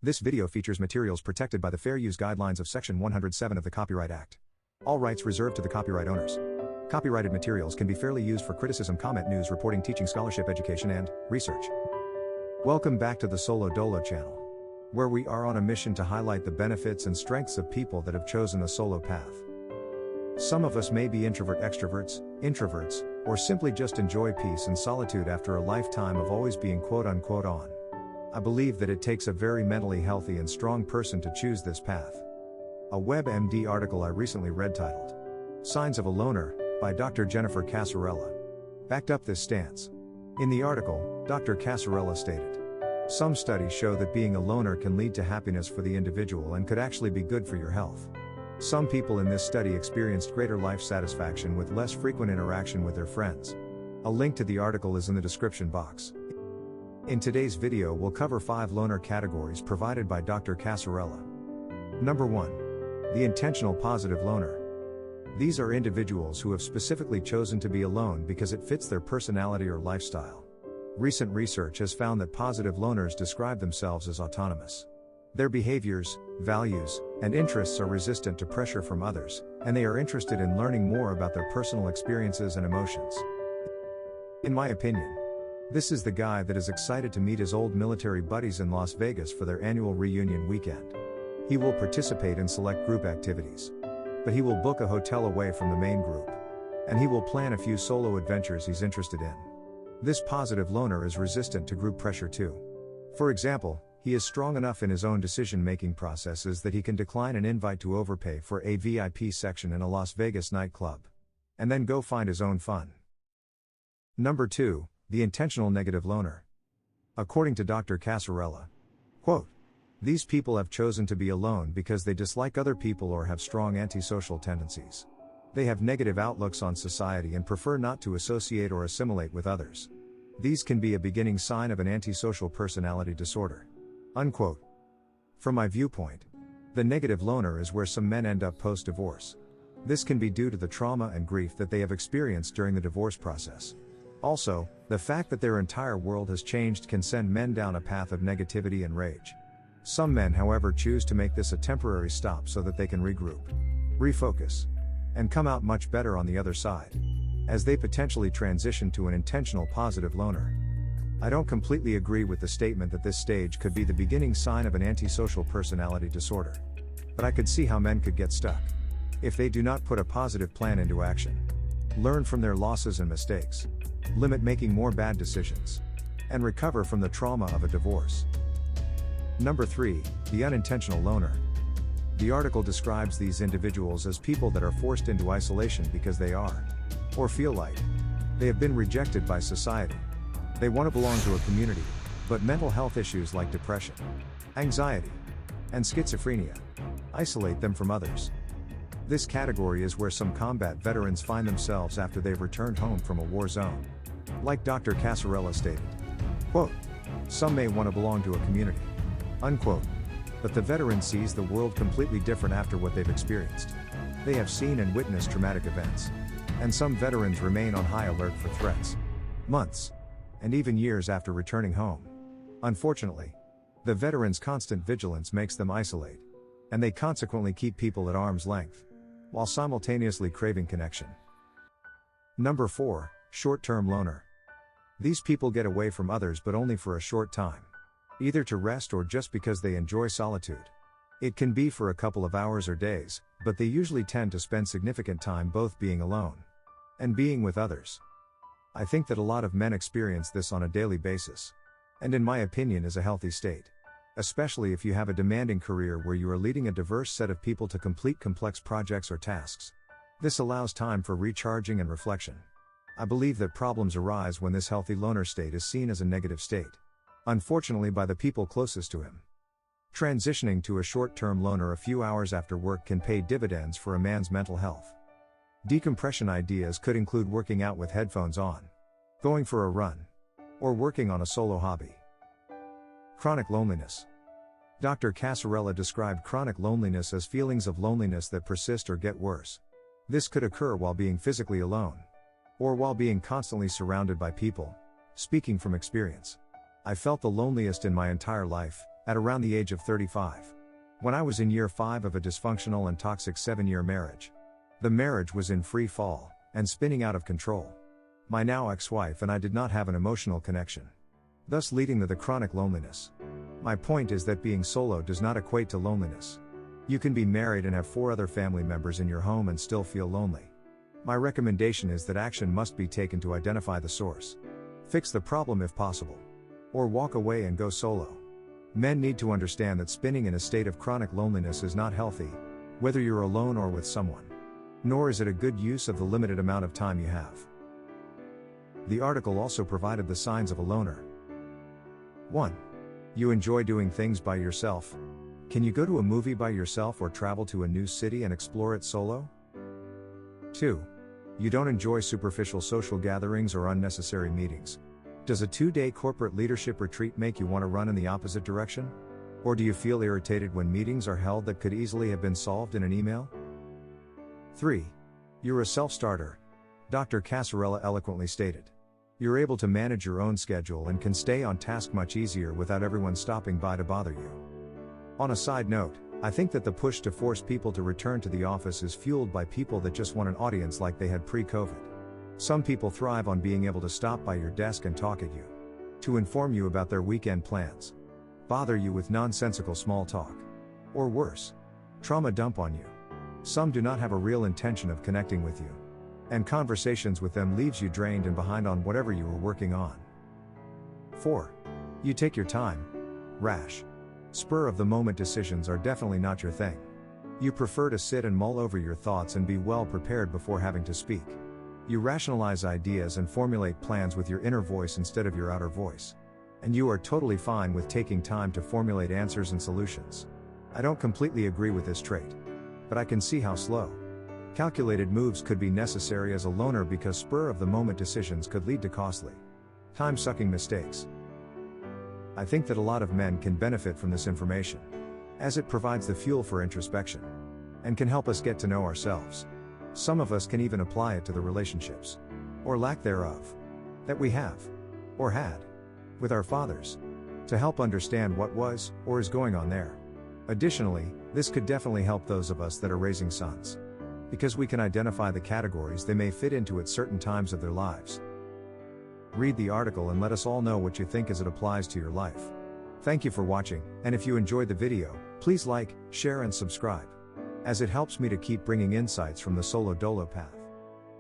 This video features materials protected by the Fair Use Guidelines of Section 107 of the Copyright Act. All rights reserved to the copyright owners. Copyrighted materials can be fairly used for criticism, comment, news, reporting, teaching, scholarship, education, and research. Welcome back to the Solo-Dolo channel, where we are on a mission to highlight the benefits and strengths of people that have chosen a solo path. Some of us may be introvert extroverts, introverts, or simply just enjoy peace and solitude after a lifetime of always being quote-unquote on. I believe that it takes a very mentally healthy and strong person to choose this path. A WebMD article I recently read titled, "Signs of a Loner," by Dr. Jennifer Casarella, backed up this stance. In the article, Dr. Casarella stated, "Some studies show that being a loner can lead to happiness for the individual and could actually be good for your health. Some people in this study experienced greater life satisfaction with less frequent interaction with their friends." A link to the article is in the description box. In today's video we'll cover 5 loner categories provided by Dr. Casarella. Number 1. The intentional positive loner. These are individuals who have specifically chosen to be alone because it fits their personality or lifestyle. Recent research has found that positive loners describe themselves as autonomous. Their behaviors, values, and interests are resistant to pressure from others, and they are interested in learning more about their personal experiences and emotions. In my opinion, this is the guy that is excited to meet his old military buddies in Las Vegas for their annual reunion weekend. He will participate in select group activities, but he will book a hotel away from the main group, and he will plan a few solo adventures he's interested in. This positive loner is resistant to group pressure too. For example, he is strong enough in his own decision-making processes that he can decline an invite to overpay for a VIP section in a Las Vegas nightclub, and then go find his own fun. Number 2. The intentional negative loner. According to Dr. Casarella, quote, "These people have chosen to be alone because they dislike other people or have strong antisocial tendencies. They have negative outlooks on society and prefer not to associate or assimilate with others. These can be a beginning sign of an antisocial personality disorder." Unquote. From my viewpoint, the negative loner is where some men end up post-divorce. This can be due to the trauma and grief that they have experienced during the divorce process. Also, the fact that their entire world has changed can send men down a path of negativity and rage. Some men, however, choose to make this a temporary stop so that they can regroup, refocus, and come out much better on the other side, as they potentially transition to an intentional positive loner. I don't completely agree with the statement that this stage could be the beginning sign of an antisocial personality disorder, but I could see how men could get stuck if they do not put a positive plan into action, learn from their losses and mistakes, limit making more bad decisions, and recover from the trauma of a divorce. Number 3. The unintentional loner. The article describes these individuals as people that are forced into isolation because they are, or feel like, they have been rejected by society. They want to belong to a community, but mental health issues like depression, anxiety, and schizophrenia isolate them from others. This category is where some combat veterans find themselves after they've returned home from a war zone. Like Dr. Casarella stated, quote, "Some may want to belong to a community," unquote, but the veteran sees the world completely different after what they've experienced. They have seen and witnessed traumatic events, and some veterans remain on high alert for threats, months, and even years after returning home. Unfortunately, the veterans' constant vigilance makes them isolate, and they consequently keep people at arm's length, while simultaneously craving connection. Number 4. Short-term loner. These people get away from others but only for a short time, either to rest or just because they enjoy solitude. It can be for a couple of hours or days, but they usually tend to spend significant time both being alone and being with others. I think that a lot of men experience this on a daily basis, and in my opinion is a healthy state, especially if you have a demanding career where you are leading a diverse set of people to complete complex projects or tasks. This allows time for recharging and reflection. I believe that problems arise when this healthy loner state is seen as a negative state, unfortunately by the people closest to him. Transitioning to a short-term loner a few hours after work can pay dividends for a man's mental health. Decompression ideas could include working out with headphones on, going for a run, or working on a solo hobby. Chronic loneliness. Dr. Casarella described chronic loneliness as feelings of loneliness that persist or get worse. This could occur while being physically alone, or while being constantly surrounded by people. Speaking from experience, I felt the loneliest in my entire life, at around the age of 35. When I was in year 5 of a dysfunctional and toxic 7-year marriage. The marriage was in free fall, and spinning out of control. My now ex-wife and I did not have an emotional connection, thus leading to the chronic loneliness. My point is that being solo does not equate to loneliness. You can be married and have 4 other family members in your home and still feel lonely. My recommendation is that action must be taken to identify the source. Fix the problem if possible. Or walk away and go solo. Men need to understand that spinning in a state of chronic loneliness is not healthy, whether you're alone or with someone. Nor is it a good use of the limited amount of time you have. The article also provided the signs of a loner. 1. You enjoy doing things by yourself. Can you go to a movie by yourself or travel to a new city and explore it solo? 2. You don't enjoy superficial social gatherings or unnecessary meetings. Does a 2-day corporate leadership retreat make you want to run in the opposite direction? Or do you feel irritated when meetings are held that could easily have been solved in an email? 3. You're a self-starter. Dr. Casarella eloquently stated. You're able to manage your own schedule and can stay on task much easier without everyone stopping by to bother you. On a side note, I think that the push to force people to return to the office is fueled by people that just want an audience like they had pre-COVID. Some people thrive on being able to stop by your desk and talk at you, to inform you about their weekend plans, bother you with nonsensical small talk, or worse, trauma dump on you. Some do not have a real intention of connecting with you, and conversations with them leaves you drained and behind on whatever you were working on. 4. You take your time. Rash, spur-of-the-moment decisions are definitely not your thing. You prefer to sit and mull over your thoughts and be well prepared before having to speak. You rationalize ideas and formulate plans with your inner voice instead of your outer voice. And you are totally fine with taking time to formulate answers and solutions. I don't completely agree with this trait, but I can see how slow, calculated moves could be necessary as a loner because spur-of-the-moment decisions could lead to costly, time-sucking mistakes. I think that a lot of men can benefit from this information, as it provides the fuel for introspection, and can help us get to know ourselves. Some of us can even apply it to the relationships, or lack thereof, that we have, or had, with our fathers, to help understand what was, or is going on there. Additionally, this could definitely help those of us that are raising sons, because we can identify the categories they may fit into at certain times of their lives. Read the article and let us all know what you think as it applies to your life. Thank you for watching, and if you enjoyed the video, please like, share and subscribe, as it helps me to keep bringing insights from the solo-dolo path.